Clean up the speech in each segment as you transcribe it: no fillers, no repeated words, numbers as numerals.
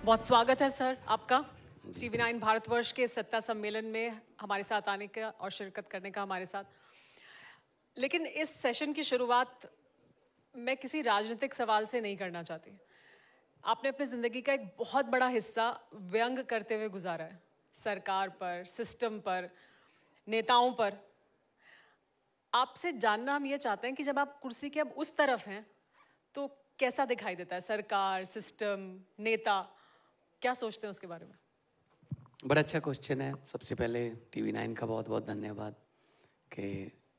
बहुत स्वागत है सर आपका TV9 भारतवर्ष के सत्ता सम्मेलन में हमारे साथ आने का और शिरकत करने का हमारे साथ। लेकिन इस सेशन की शुरुआत मैं किसी राजनीतिक सवाल से नहीं करना चाहती। आपने अपनी जिंदगी का एक बहुत बड़ा हिस्सा व्यंग करते हुए गुजारा है, सरकार पर, सिस्टम पर, नेताओं पर। आपसे जानना हम ये चाहते हैं कि जब आप कुर्सी के अब उस तरफ हैं तो कैसा दिखाई देता है सरकार, सिस्टम, नेता? क्या सोचते हैं उसके बारे में? बड़ा अच्छा क्वेश्चन है। सबसे पहले TV9 का बहुत बहुत धन्यवाद कि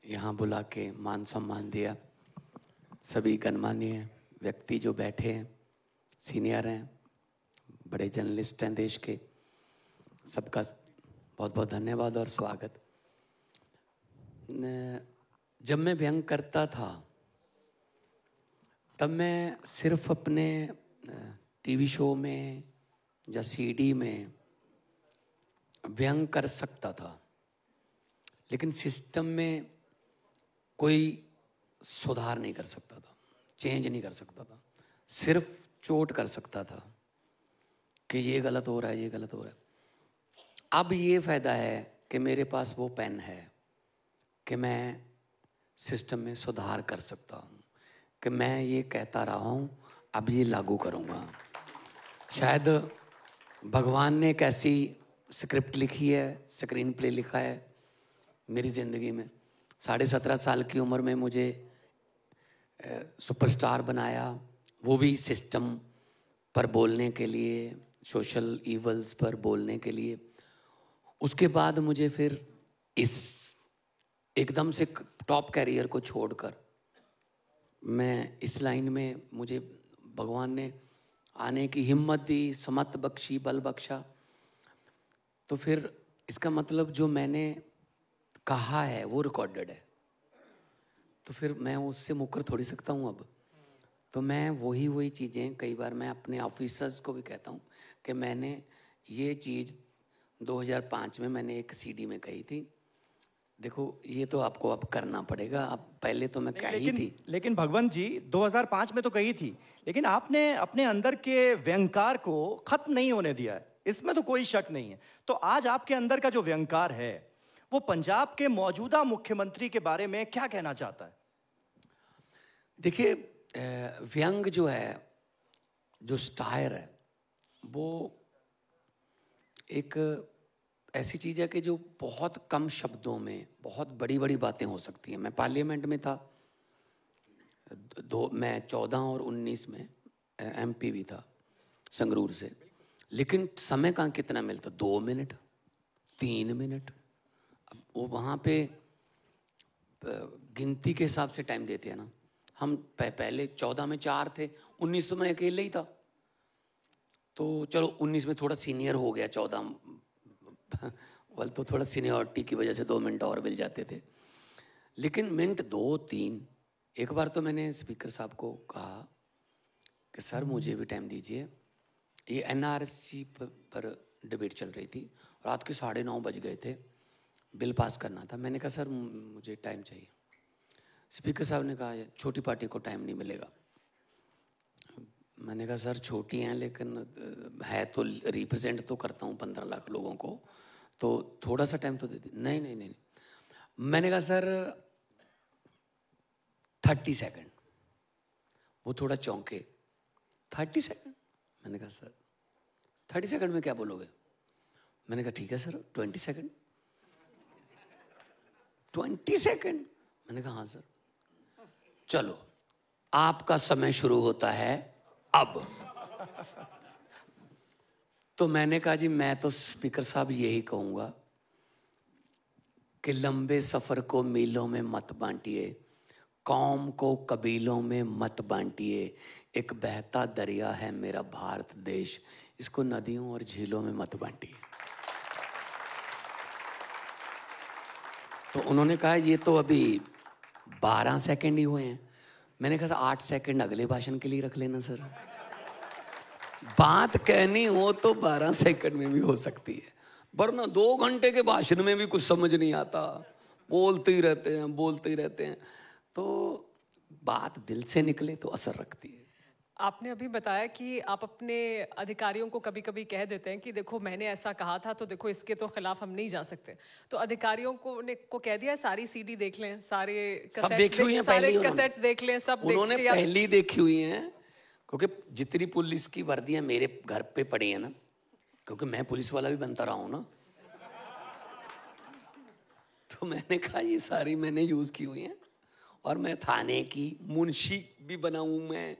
यहाँ बुला के मान सम्मान दिया। सभी गणमान्य व्यक्ति जो बैठे हैं, सीनियर हैं, बड़े जर्नलिस्ट हैं देश के, सबका बहुत बहुत धन्यवाद और स्वागत। जब मैं व्यंग करता था तब मैं सिर्फ अपने TV शो में या CD में व्यंग कर सकता था, लेकिन सिस्टम में कोई सुधार नहीं कर सकता था, चेंज नहीं कर सकता था। सिर्फ चोट कर सकता था कि ये गलत हो रहा है, ये गलत हो रहा है। अब ये फायदा है कि मेरे पास वो पेन है कि मैं सिस्टम में सुधार कर सकता हूँ, कि मैं ये कहता रहा हूँ, अब ये लागू करूँगा। शायद भगवान ने एक ऐसी स्क्रिप्ट लिखी है, स्क्रीन प्ले लिखा है मेरी ज़िंदगी में। 17.5 साल की उम्र में मुझे सुपरस्टार बनाया, वो भी सिस्टम पर बोलने के लिए, सोशल इवल्स पर बोलने के लिए। उसके बाद मुझे फिर इस एकदम से टॉप कैरियर को छोड़कर मैं इस लाइन में, मुझे भगवान ने आने की हिम्मत दी, समत बख्शी, बल बख्शा। तो फिर इसका मतलब जो मैंने कहा है वो रिकॉर्डेड है, तो फिर मैं उससे मुकर थोड़ी सकता हूँ अब। तो मैं वही चीज़ें, कई बार मैं अपने ऑफिसर्स को भी कहता हूँ कि मैंने ये चीज़ 2005 में मैंने एक CD में कही थी, देखो ये तो आपको अब करना पड़ेगा। अब पहले तो मैं कही थी, लेकिन भगवंत जी 2005 में तो कही थी, लेकिन आपने अपने अंदर के व्यंगकार को खत्म नहीं होने दिया है, इसमें तो कोई शक नहीं है। तो आज आपके अंदर का जो व्यंगकार है वो पंजाब के मौजूदा मुख्यमंत्री के बारे में क्या कहना चाहता है? देखिए, व्यंग जो है, जो स्टायर है, वो एक ऐसी चीज़ है कि जो बहुत कम शब्दों में बहुत बड़ी बड़ी बातें हो सकती हैं। मैं पार्लियामेंट में था, मैं 14 और 19 में MP भी था संगरूर से, लेकिन समय का कितना मिलता? 2 मिनट, 3 मिनट। अब वो वहाँ पे गिनती के हिसाब से टाइम देते हैं ना। हम पहले 14 में 4 थे, 19 में अकेले ही था, तो चलो 19 में थोड़ा सीनियर हो गया, 14 वाल तो थोड़ा सीनियरिटी की वजह से 2 मिनट और मिल जाते थे, लेकिन मिनट 2-3। एक बार तो मैंने स्पीकर साहब को कहा कि सर मुझे भी टाइम दीजिए। ये NRC पर डिबेट चल रही थी, रात के 9:30 बज गए थे, बिल पास करना था। मैंने कहा सर मुझे टाइम चाहिए। स्पीकर साहब ने कहा छोटी पार्टी को टाइम नहीं मिलेगा। मैंने कहा सर छोटी हैं, लेकिन है तो रिप्रेजेंट तो करता हूँ 15 लाख लोगों को, तो थोड़ा सा टाइम तो दे दीजिए। नहीं। मैंने कहा सर 30 सेकंड। वो थोड़ा चौंके, 30 सेकंड? मैंने कहा सर 30 सेकंड में क्या बोलोगे? मैंने कहा ठीक है सर 20 सेकंड। 20 सेकंड? मैंने कहा हाँ सर। चलो आपका समय शुरू होता है अब। तो मैंने कहा जी मैं तो स्पीकर साहब यही कहूँगा कि लंबे सफ़र को मीलों में मत बांटिए, कौम को कबीलों में मत बांटिए। एक बहता दरिया है मेरा भारत देश, इसको नदियों और झीलों में मत बांटिए। तो उन्होंने कहा ये तो अभी 12 सेकंड ही हुए हैं। मैंने कहा 8 सेकंड अगले भाषण के लिए रख लेना सर। बात कहनी हो तो 12 सेकंड में भी हो सकती है, वरना 2 घंटे के भाषण में भी कुछ समझ नहीं आता, बोलते ही रहते हैं। तो बात दिल से निकले तो असर रखती है। आपने अभी बताया कि आप अपने अधिकारियों को कभी कभी कह देते हैं कि देखो मैंने ऐसा कहा था तो देखो इसके तो खिलाफ हम नहीं जा सकते, तो अधिकारियों को कह दिया सारी सीडी देख लें, सारे सब देखी हुई हैं पहले ही उन्होंने। कैसेट्स देख लें, सब उन्होंने देख पहले ही देखी हुई हैं, क्योंकि जितनी पुलिस की वर्दियां मेरे घर पे पड़ी है ना, क्योंकि मैं पुलिस वाला भी बनता रहा हूं ना, तो मैंने कहा ये सारी मैंने यूज की हुई हैं। और मैं थाने की मुंशी भी बना हूं, मैं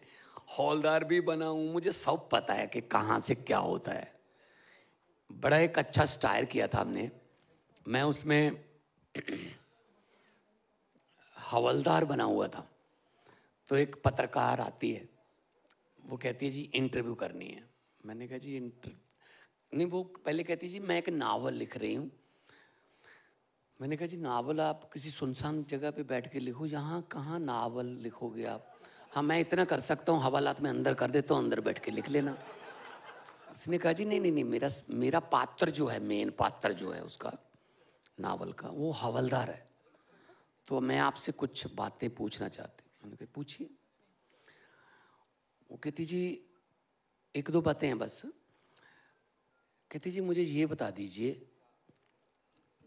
हौलदार भी बना हूं, मुझे सब पता है कि कहाँ से क्या होता है। बड़ा एक अच्छा स्टायर किया था हमने, मैं उसमें हवलदार बना हुआ था। तो एक पत्रकार आती है, वो कहती है जी इंटरव्यू करनी है। मैंने कहा जी नहीं, वो पहले कहती है जी मैं एक नावल लिख रही हूँ। मैंने कहा जी नावल आप किसी सुनसान जगह पे बैठ के लिखो, यहाँ कहाँ नावल लिखोगे आप। हाँ मैं इतना कर सकता हूँ, हवालात में अंदर कर देता हूँ, अंदर बैठ के लिख लेना। उसने कहा जी नहीं नहीं नहीं, मेरा पात्र जो है, मेन पात्र जो है उसका नावल का, वो हवलदार है, तो मैं आपसे कुछ बातें पूछना चाहती हूँ। मैंने कहा पूछिए। वो कहती जी एक दो बातें हैं बस। कहती जी मुझे ये बता दीजिए,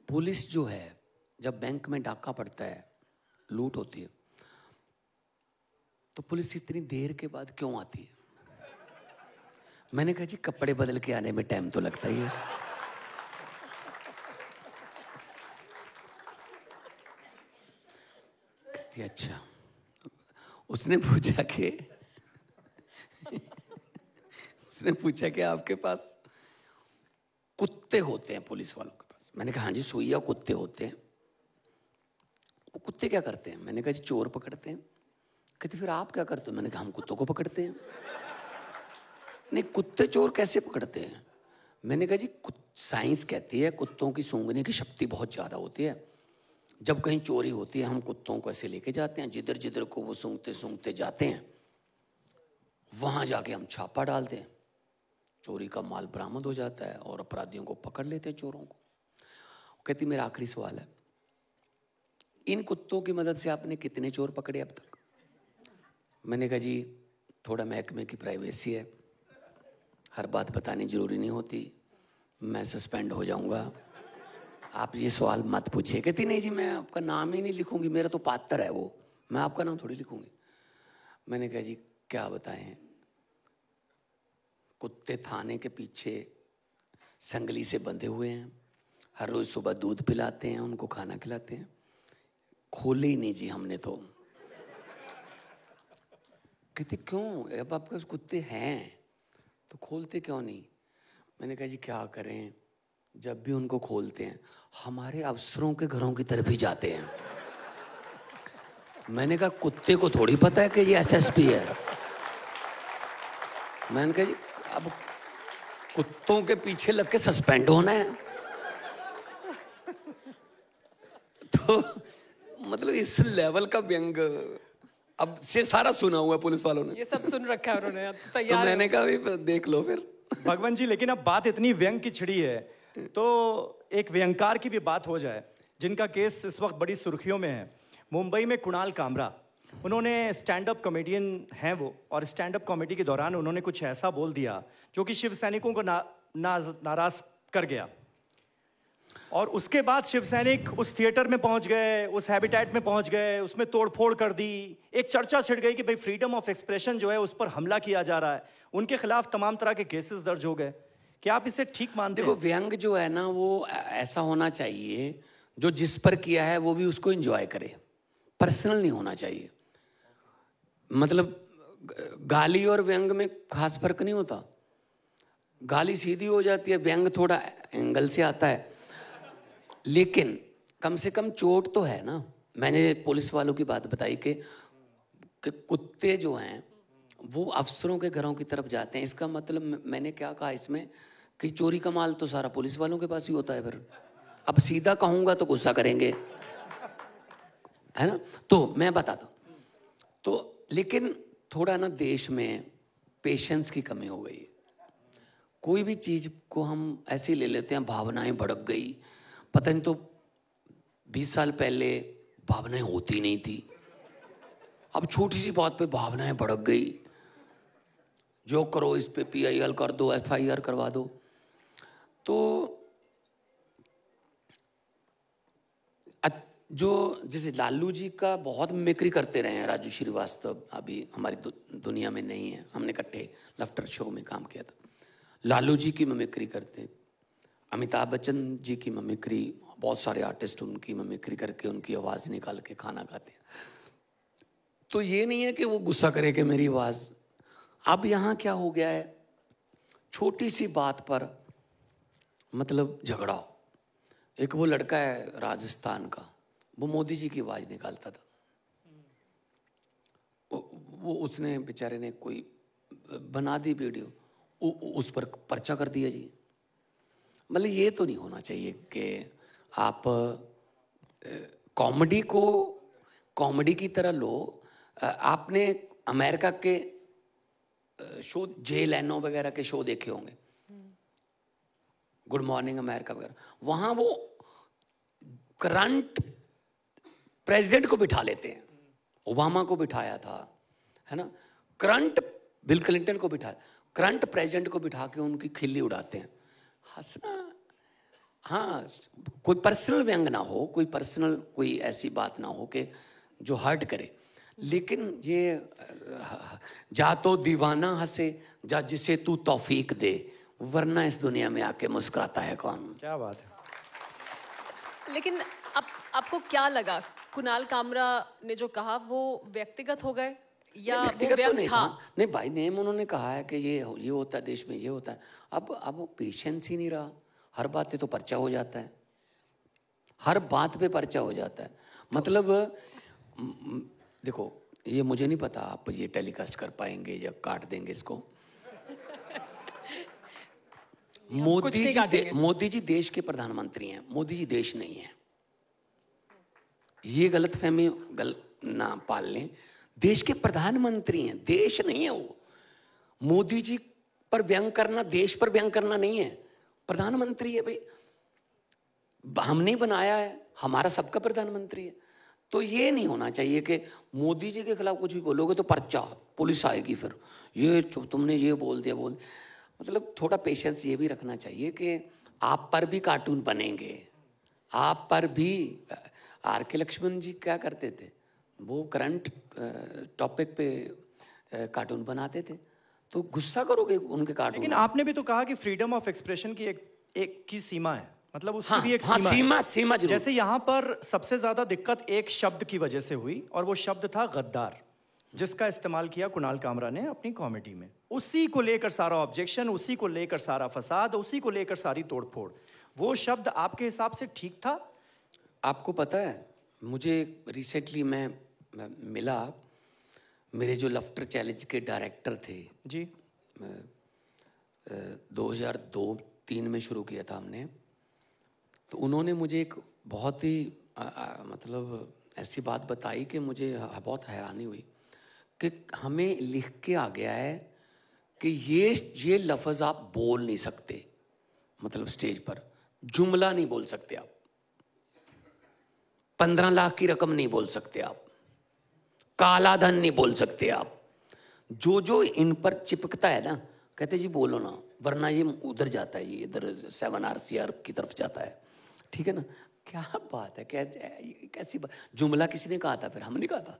पुलिस जो है जब बैंक में डाका पड़ता है, लूट होती है, तो पुलिस इतनी देर के बाद क्यों आती है। मैंने कहा जी कपड़े बदल के आने में टाइम तो लगता ही है। कहती अच्छा। उसने पूछा कि आपके पास कुत्ते होते हैं पुलिस वालों के पास। मैंने कहा हाँ जी सुइया कुत्ते होते हैं। वो कुत्ते क्या करते हैं। मैंने कहा जी चोर पकड़ते हैं। कहते फिर आप क्या करते हो। मैंने कहा हम कुत्तों को पकड़ते हैं। नहीं कुत्ते चोर कैसे पकड़ते हैं। मैंने कहा जी साइंस कहती है कुत्तों की सूंघने की शक्ति बहुत ज़्यादा होती है। जब कहीं चोरी होती है हम कुत्तों को ऐसे लेके जाते हैं, जिधर जिधर को वो सूंघते सूंघते जाते हैं वहाँ जाके हम छापा डालते हैं, चोरी का माल बरामद हो जाता है और अपराधियों को पकड़ लेते हैं, चोरों को। कहती मेरा आखिरी सवाल है, इन कुत्तों की मदद से आपने कितने चोर पकड़े अब तक। मैंने कहा जी थोड़ा महकमे की प्राइवेसी है, हर बात बतानी जरूरी नहीं होती, मैं सस्पेंड हो जाऊंगा, आप ये सवाल मत पूछिए। कहती नहीं जी मैं आपका नाम ही नहीं लिखूंगी, मेरा तो पात्र है वो, मैं आपका नाम थोड़ी लिखूंगी। मैंने कहा जी क्या बताएं, कुत्ते थाने के पीछे संगली से बंधे हुए हैं, हर रोज सुबह दूध पिलाते हैं, उनको खाना खिलाते हैं। खोले ही नहीं जी हमने तो। कहते क्यों, अब आपके पास कुत्ते हैं तो खोलते क्यों नहीं। मैंने कहा जी क्या करें, जब भी उनको खोलते हैं हमारे अफसरों के घरों की तरफ ही जाते हैं। मैंने कहा कुत्ते को थोड़ी पता है कि ये एसएसपी है। मैंने कहा जी अब कुत्तों के पीछे लग के सस्पेंड होना है। तो मतलब इस लेवल का व्यंग अब से सारा सुना हुआ है पुलिस वालों ने, ये सब सुन रखा है उन्होंने, तो तैयार मैंने कहा भी देख लो फिर। भगवान जी लेकिन अब बात इतनी व्यंग की छिड़ी है तो एक व्यंगकार की भी बात हो जाए, जिनका केस इस वक्त बड़ी सुर्खियों में है। मुंबई में कुणाल कामरा, उन्होंने स्टैंड अप कॉमेडियन हैं वो, और स्टैंड अप कॉमेडी के दौरान उन्होंने कुछ ऐसा बोल दिया जो कि शिव सैनिकों को नाराज कर गया। और उसके बाद शिव सैनिक उस थिएटर में पहुंच गए, उस हैबिटेट में पहुंच गए, उसमें तोड़फोड़ कर दी। एक चर्चा छिड़ गई कि भाई फ्रीडम ऑफ एक्सप्रेशन जो है उस पर हमला किया जा रहा है, उनके खिलाफ तमाम तरह के केसेस दर्ज हो गए। क्या आप इसे ठीक मानते हैं? देखो व्यंग जो है ना वो ऐसा होना चाहिए जो जिस पर किया है वो भी उसको एंजॉय करे, पर्सनल नहीं होना चाहिए। मतलब गाली और व्यंग में खास फर्क नहीं होता, गाली सीधी हो जाती है, व्यंग थोड़ा एंगल से आता है, लेकिन कम से कम चोट तो है ना। मैंने पुलिस वालों की बात बताई कि कुत्ते जो हैं वो अफसरों के घरों की तरफ जाते हैं, इसका मतलब मैंने क्या कहा इसमें कि चोरी का माल तो सारा पुलिस वालों के पास ही होता है। फिर अब सीधा कहूंगा तो गुस्सा करेंगे, है ना। तो मैं बताता हूं, तो लेकिन थोड़ा ना देश में पेशेंस की कमी हो गई है। कोई भी चीज को हम ऐसे ही ले लेते हैं, भावनाएं भड़क गई, पता नहीं तो 20 साल पहले भावनाएं होती नहीं थी, अब छोटी सी बात पे भावनाएं भड़क गई, जो करो इस पे PIL कर दो, FIR करवा दो। तो जो जैसे लालू जी का बहुत मिमिक्री करते रहे हैं राजू श्रीवास्तव, अभी हमारी दुनिया में नहीं है, हमने इकट्ठे लफ्टर शो में काम किया था। लालू जी की मिमिक्री करते हैं, अमिताभ बच्चन जी की मिमिक्री, बहुत सारे आर्टिस्ट उनकी मिमिक्री करके उनकी आवाज़ निकाल के खाना खाते हैं। तो ये नहीं है कि वो गुस्सा करे कि मेरी आवाज़। अब यहाँ क्या हो गया है, छोटी सी बात पर मतलब झगड़ा। एक वो लड़का है राजस्थान का, वो मोदी जी की आवाज़ निकालता था, वो उसने बेचारे ने कोई बना दी वीडियो, उस पर पर्चा कर दिया जी। मतलब ये तो नहीं होना चाहिए कि आप कॉमेडी को कॉमेडी की तरह लो। आपने अमेरिका के शो, जे लेनो वगैरह के शो देखे होंगे, गुड मॉर्निंग अमेरिका वगैरह, वहां वो करंट प्रेसिडेंट को बिठा लेते हैं। ओबामा को बिठाया था, है ना, करंट बिल क्लिंटन को बिठाया, करंट प्रेसिडेंट को बिठा के उनकी खिल्ली उड़ाते हैं। हंसना, हाँ, कोई पर्सनल व्यंग ना हो, कोई पर्सनल कोई ऐसी बात ना हो कि जो हर्ट करे, लेकिन ये जा तो दीवाना हंसे, जा जिसे तू तौफीक दे, वरना इस दुनिया में आके मुस्कुराता है कौन। क्या बात है। लेकिन आपको क्या लगा, कुणाल कामरा ने जो कहा वो व्यक्तिगत हो गए या व्यक्तिगत वो तो व्यंग नहीं था? नहीं भाई, नेम उन्होंने कहा है कि ये होता है देश में, ये होता है। अब वो पेशेंस ही नहीं रहा, हर बात पे तो पर्चा हो जाता है, हर बात पे पर्चा हो जाता है। मतलब देखो, ये मुझे नहीं पता आप ये टेलीकास्ट कर पाएंगे या काट देंगे इसको। मोदी जी देश के प्रधानमंत्री हैं, मोदी जी देश नहीं है। ये गलतफहमी ना पाल लें, देश के प्रधानमंत्री हैं, देश नहीं है वो। मोदी जी पर व्यंग करना देश पर व्यंग करना नहीं है, प्रधानमंत्री है भाई, हमने बनाया है, हमारा सबका प्रधानमंत्री है। तो ये नहीं होना चाहिए कि मोदी जी के खिलाफ कुछ भी बोलोगे तो पर्चा, पुलिस आएगी, फिर ये तुमने ये बोल दिया मतलब थोड़ा पेशेंस ये भी रखना चाहिए कि आप पर भी कार्टून बनेंगे, आप पर भी। RK लक्ष्मण जी क्या करते थे, वो करंट टॉपिक पे कार्टून बनाते थे, तो गुस्सा करोगे उनके कार्टून। लेकिन आपने भी तो कहा कि फ्रीडम ऑफ एक्सप्रेशन की एक की सीमा है, मतलब उसकी भी एक सीमा जरूर। जैसे यहाँ पर सबसे ज्यादा दिक्कत एक शब्द की वजह से हुई, और वो शब्द था गद्दार, जिसका इस्तेमाल किया कुणाल कामरा ने अपनी कॉमेडी में। उसी को लेकर सारा ऑब्जेक्शन, उसी को लेकर सारा फसाद, उसी को लेकर सारी तोड़फोड़। वो शब्द आपके हिसाब से ठीक था? आपको पता है, मुझे रिसेंटली मैं मिला, मेरे जो लफ्टर चैलेंज के डायरेक्टर थे जी, 2002-03 में शुरू किया था हमने, तो उन्होंने मुझे एक बहुत ही मतलब ऐसी बात बताई कि मुझे बहुत हैरानी हुई कि हमें लिख के आ गया है कि ये लफ्ज़ आप बोल नहीं सकते, मतलब स्टेज पर जुमला नहीं बोल सकते आप, 15 लाख की रकम नहीं बोल सकते आप, काला धन नहीं बोल सकते आप। जो इन पर चिपकता है ना, कहते जी बोलो ना, वरना ये उधर जाता है, ये इधर 7RCR की तरफ जाता है, ठीक है ना। क्या बात है, कैसी बात, जुमला किसी ने कहा था, फिर हमने कहा था,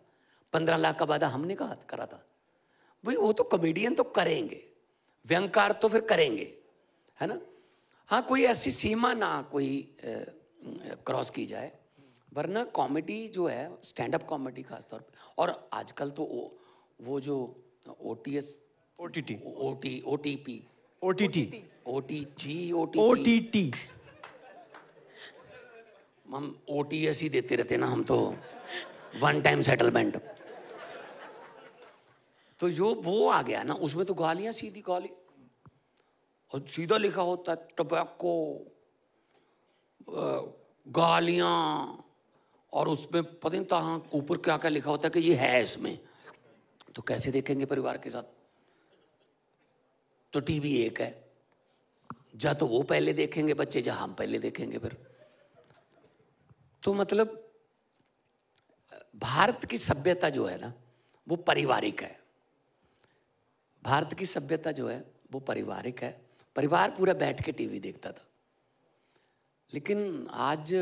15 लाख का वादा हमने करा था भाई। वो तो कॉमेडियन तो करेंगे, व्यंगकार तो फिर करेंगे, है ना। हाँ, कोई ऐसी सीमा ना कोई क्रॉस की जाए, वरना कॉमेडी जो है, स्टैंड अप कॉमेडी खासतौर पे, और आजकल तो वो जो OTT, हम OTS ही देते रहते ना, हम तो वन टाइम सेटलमेंट। तो जो वो आ गया ना, उसमें तो गालियां, सीधी गाली, और सीधा लिखा होता है टबैको, गालियां, और उसमें पता नहीं कहाँ ऊपर क्या क्या लिखा होता है कि ये है इसमें। तो कैसे देखेंगे परिवार के साथ? तो टीवी एक है, जा तो वो पहले देखेंगे बच्चे, जा हम पहले देखेंगे फिर। तो मतलब भारत की सभ्यता जो है ना, वो पारिवारिक है, भारत की सभ्यता जो है वो पारिवारिक है, परिवार पूरा बैठ के टीवी देखता था। लेकिन आज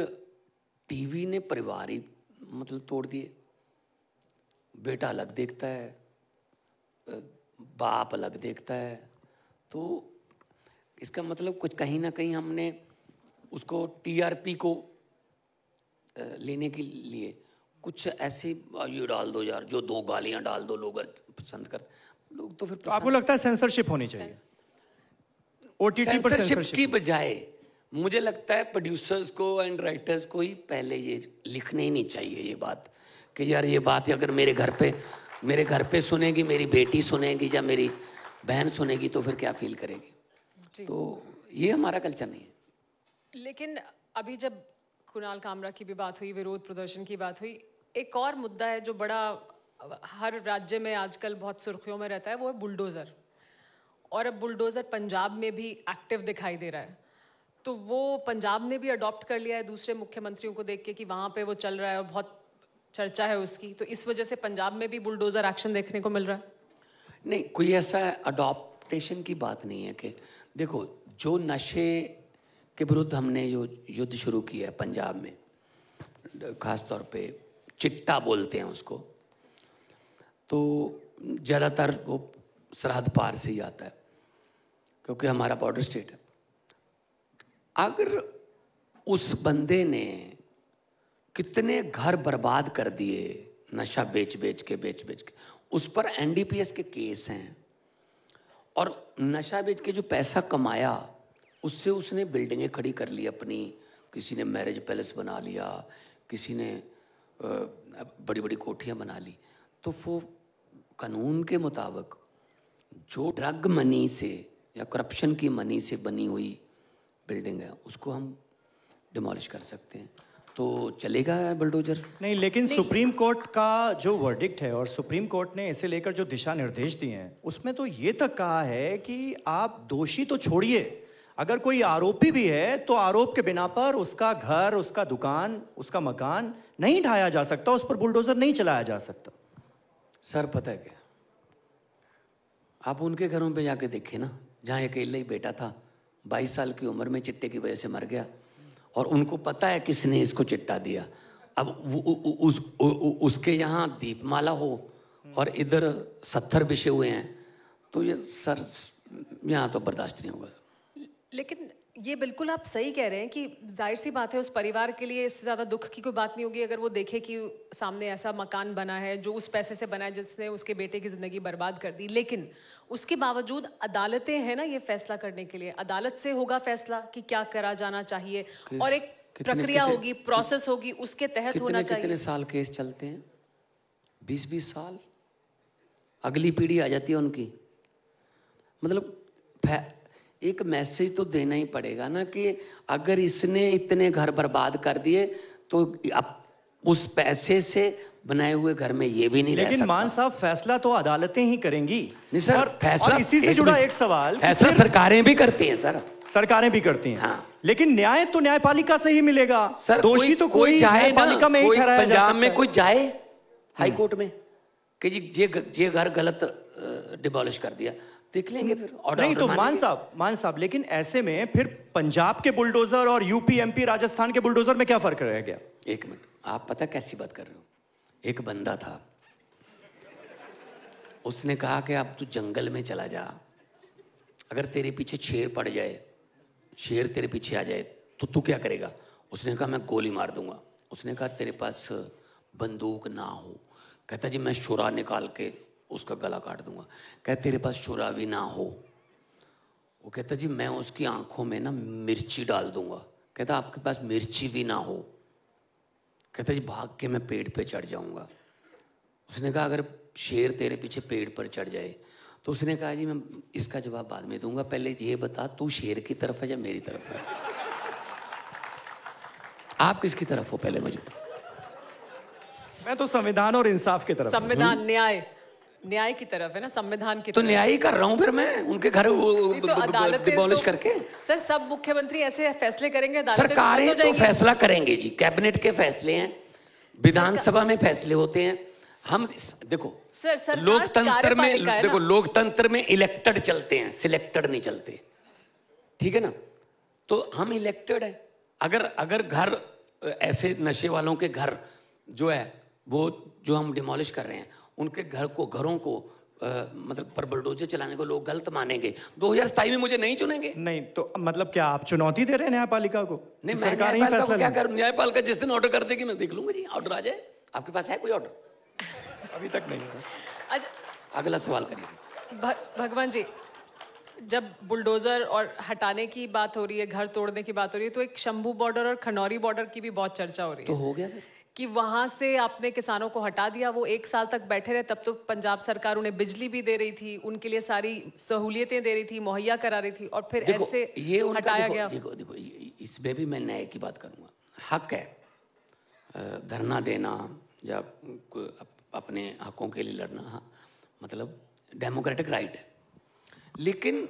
टीवी ने परिवार ही मतलब तोड़ दिए। बेटा अलग देखता है, बाप अलग देखता है। तो इसका मतलब कुछ कहीं ना कहीं हमने उसको टीआरपी को लेने के लिए कुछ ऐसे ये डाल दो यार, जो 2 गालियां डाल दो लोग पसंद कर लोग, तो फिर तो आपको लगता है सेंसरशिप होनी चाहिए? ओटीटी पर सेंसरशिप की बजाय मुझे लगता है प्रोड्यूसर्स को एंड राइटर्स को ही पहले ये लिखने ही नहीं चाहिए ये बात कि यार ये बात अगर मेरे घर पे सुनेगी, मेरी बेटी सुनेगी या मेरी बहन सुनेगी तो फिर क्या फील करेगी। तो ये हमारा कल्चर नहीं है। लेकिन अभी जब कुणाल कामरा की भी बात हुई, विरोध प्रदर्शन की बात हुई, एक और मुद्दा है जो बड़ा हर राज्य में आजकल बहुत सुर्खियों में रहता है, वो है बुलडोज़र। और अब बुलडोज़र पंजाब में भी एक्टिव दिखाई दे रहा है। तो वो पंजाब ने भी अडॉप्ट कर लिया है दूसरे मुख्यमंत्रियों को देख के कि वहाँ पे वो चल रहा है और बहुत चर्चा है उसकी। तो इस वजह से पंजाब में भी बुलडोज़र एक्शन देखने को मिल रहा है। नहीं, कोई ऐसा अडॉप्टेशन की बात नहीं है कि देखो, जो नशे के विरुद्ध हमने जो युद्ध शुरू किया है पंजाब में, खास तौर पे चिट्टा बोलते हैं उसको, तो ज़्यादातर वो सरहद पार से ही आता है क्योंकि हमारा बॉर्डर स्टेट है। अगर उस बंदे ने कितने घर बर्बाद कर दिए नशा बेच बेच के, उस पर एनडीपीएस के केस हैं, और नशा बेच के जो पैसा कमाया उससे उसने बिल्डिंगें खड़ी कर ली अपनी, किसी ने मैरिज पैलेस बना लिया, किसी ने बड़ी बड़ी कोठियां बना ली। तो वो कानून के मुताबिक जो ड्रग मनी से या करप्शन की मनी से बनी हुई बिल्डिंग है उसको हम डिमोलिश कर सकते हैं। तो चलेगा बुलडोजर? नहीं, लेकिन सुप्रीम कोर्ट का जो वर्डिक्ट है और सुप्रीम कोर्ट ने इसे लेकर जो दिशा निर्देश दिए हैं उसमें तो ये तक कहा है कि आप दोषी तो छोड़िए, अगर कोई आरोपी भी है तो आरोप के बिना पर उसका घर, उसका दुकान, उसका मकान नहीं ढाया जा सकता, उस पर बुलडोजर नहीं चलाया जा सकता। सर पता है क्या, आप उनके घरों पे जाके देखें ना, जहाँ अकेले ही बेटा था, 22 साल की उम्र में चिट्टे की वजह से मर गया, और उनको पता है किसने इसको चिट्टा दिया। अब उसके यहाँ दीपमाला हो और इधर 70 विषय हुए हैं, तो ये सर यहाँ तो बर्दाश्त नहीं होगा सर। लेकिन ये बिल्कुल आप सही कह रहे हैं कि जाहिर सी बात है उस परिवार के लिए इससे ज़्यादा दुख की कोई बात नहीं होगी अगर वो देखे कि सामने ऐसा मकान बना है जो उस पैसे से बना है जिसने उसके बेटे की ज़िंदगी बर्बाद कर दी। लेकिन उसके बावजूद अदालतें हैं ना ये फैसला करने के लिए, अदालत से होगा फैसला कि क्या करा जाना चाहिए, और एक प्रक्रिया होगी, प्रोसेस होगी, उसके तहत होना चाहिए। कितने साल केस चलते हैं? 20-20 साल, अगली पीढ़ी आ जाती है उनकी। मतलब एक मैसेज तो देना ही पड़ेगा ना कि अगर इसने इतने घर बर्बाद कर दिए तो अब उस पैसे से बनाए हुए घर में ये भी नहीं रह सकता। लेकिन मान साहब, फैसला तो अदालतें ही करेंगी। नहीं सर, फैसला, और इसी से जुड़ा एक सवाल, फैसला सरकारें भी करती हैं सर, सरकारें भी करती हैं। हाँ। लेकिन न्याय तो न्यायपालिका से ही मिलेगा सर। दोषी तो कोई न्यायपालिका में ही ठहराया जा सकता है। पंजाब में कोई जाए हाई कोर्ट में कि जी ये घर गलत डिमोलिश कर दिया, देख लेंगे फिर ऑर्डर। नहीं तो मान साहब, लेकिन ऐसे में फिर पंजाब के बुलडोजर और यूपी, एमपी, राजस्थान के बुलडोजर में क्या फर्क रह गया? एक मिनट, आप पता कैसी बात कर रहे हो? एक बंदा था, उसने कहा कि अब तू जंगल में चला जा, अगर तेरे पीछे शेर पड़ जाए, शेर तेरे पीछे आ जाए तो तू क्या करेगा? उसने कहा मैं गोली मार दूंगा। उसने कहा तेरे पास बंदूक ना हो? कहता जी मैं शुरा निकाल के उसका गला काट दूंगा। कहता तेरे पास शुरा भी ना हो? वो कहता जी मैं उसकी आंखों में ना मिर्ची डाल दूंगा। कहता आपके पास मिर्ची भी ना हो? कहता जी भाग के मैं पेड़ पे चढ़ जाऊंगा। उसने कहा अगर शेर तेरे पीछे पेड़ पर चढ़ जाए? तो उसने कहा जी मैं इसका जवाब बाद में दूंगा, पहले ये बता तू शेर की तरफ है या मेरी तरफ है? आप किसकी तरफ हो पहले मुझे? मैं तो संविधान और इंसाफ की तरफ। संविधान, न्याय की तरफ है ना, संविधान की तो तरफ। न्याय ही कर रहा हूं फिर मैं उनके घर डिमोलिश करके। सर सब मुख्यमंत्री ऐसे फैसले करेंगे, सरकारें तो फैसला करेंगे जी, कैबिनेट के फैसले हैं, विधानसभा में फैसले होते हैं। हम देखो सर सरकार लोकतंत्र में कार्यपालिका है ना। देखो, लोकतंत्र में इलेक्टेड चलते हैं, सिलेक्टेड नहीं चलते, ठीक है ना। तो हम इलेक्टेड है। अगर घर ऐसे नशे वालों के घर जो है वो जो हम डिमोलिश कर रहे हैं, उनके घरों को मतलब पर बुलडोजर चलाने को लोग गलत मानेंगे, 2027 में मुझे नहीं चुनेंगे। नहीं तो मतलब क्या आप चुनौती दे रहे हैं न्यायपालिका को? नहीं, मैं न्यायपालिका को क्या करूं? न्यायपालिका जिस दिन ऑर्डर कर देगी मैं देख लूंगा जी, ऑर्डर आ जाए। आपके पास है कोई ऑर्डर? अभी तक नहीं। अच्छा, अगला सवाल करिए। भगवान जी, जब बुलडोजर और हटाने की बात हो रही है, घर तोड़ने की बात हो रही है, तो एक शंभू बॉर्डर और खनौरी बॉर्डर की भी बहुत चर्चा हो रही है। तो हो गया फिर कि वहां से आपने किसानों को हटा दिया, वो 1 साल तक बैठे रहे, तब तो पंजाब सरकार उन्हें बिजली भी दे रही थी, उनके लिए सारी सहूलियतें दे रही थी, मुहैया करा रही थी, और फिर ऐसे ये हटाया गया। देखो इसमें भी मैं न्याय की बात करूंगा। हक है धरना देना या अपने हकों के लिए लड़ना, हाँ, मतलब डेमोक्रेटिक राइट है। लेकिन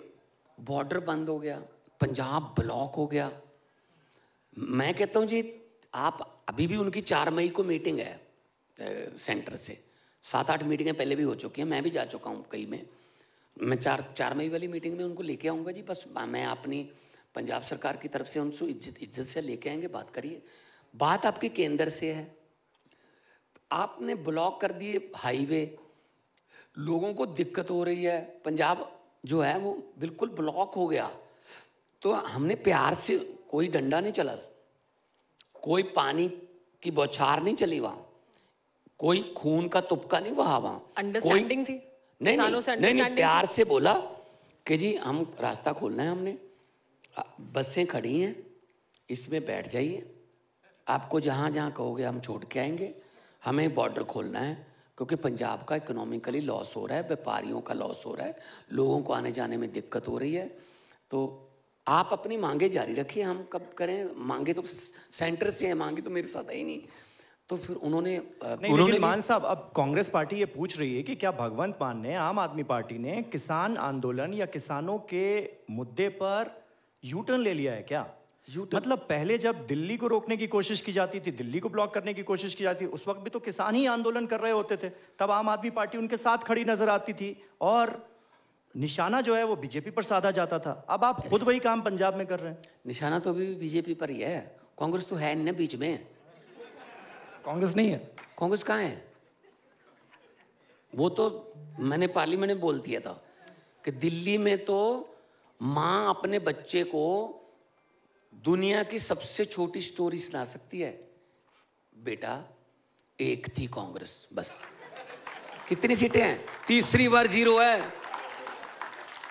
बॉर्डर बंद हो गया, पंजाब ब्लॉक हो गया। मैं कहता हूं जी, आप अभी भी उनकी 4 मई को मीटिंग है सेंटर से, 7-8 मीटिंगें पहले भी हो चुकी हैं, मैं भी जा चुका हूं कई में। मैं 4 मई वाली मीटिंग में उनको लेके आऊंगा जी। बस मैं अपनी पंजाब सरकार की तरफ से उनको इज्जत से लेके आएंगे, बात करिए। बात आपकी केंद्र से है, आपने ब्लॉक कर दिए हाईवे, लोगों को दिक्कत हो रही है, पंजाब जो है वो बिल्कुल ब्लॉक हो गया। तो हमने प्यार से, कोई डंडा नहीं चला, कोई पानी की बौछार नहीं चली वहां, कोई खून का तुपका नहीं बहा वहां। अंडरस्टैंडिंग थी, नहीं, प्यार से बोला कि जी हम रास्ता खोलना है, हमने बसें खड़ी हैं, इसमें बैठ जाइए, आपको जहां जहां कहोगे हम छोड़ के आएंगे, हमें बॉर्डर खोलना है क्योंकि पंजाब का इकोनॉमिकली लॉस हो रहा है, व्यापारियों का लॉस हो रहा है, लोगों को आने जाने में दिक्कत हो रही है। तो आप अपनी मांगे जारी रखिए, हम कब करें? मांगे तो सेंटर से है, मांगे तो मेरे साथ है ही नहीं। तो फिर उन्होंने लेकिन मान साहब, अब कांग्रेस पार्टी ये पूछ रही है कि क्या भगवंत मान ने, आम आदमी पार्टी ने किसान आंदोलन या किसानों के मुद्दे पर यू टर्न ले लिया है क्या? मतलब पहले जब दिल्ली को रोकने की कोशिश की जाती थी, दिल्ली को ब्लॉक करने की कोशिश की जाती थी, उस वक्त भी तो किसान ही आंदोलन कर रहे होते थे, तब आम आदमी पार्टी उनके साथ खड़ी नजर आती थी और निशाना जो है वो बीजेपी पर साधा जाता था। अब आप खुद वही काम पंजाब में कर रहे हैं। निशाना तो अभी बीजेपी पर ही है, कांग्रेस तो है नहीं बीच में। कांग्रेस नहीं है? कांग्रेस कहाँ है? वो तो मैंने पार्लियामेंट में बोल दिया था कि दिल्ली में तो माँ अपने बच्चे को दुनिया की सबसे छोटी स्टोरी सुना सकती है, बेटा एक थी कांग्रेस, बस। कितनी सीटें हैं? तीसरी बार जीरो है,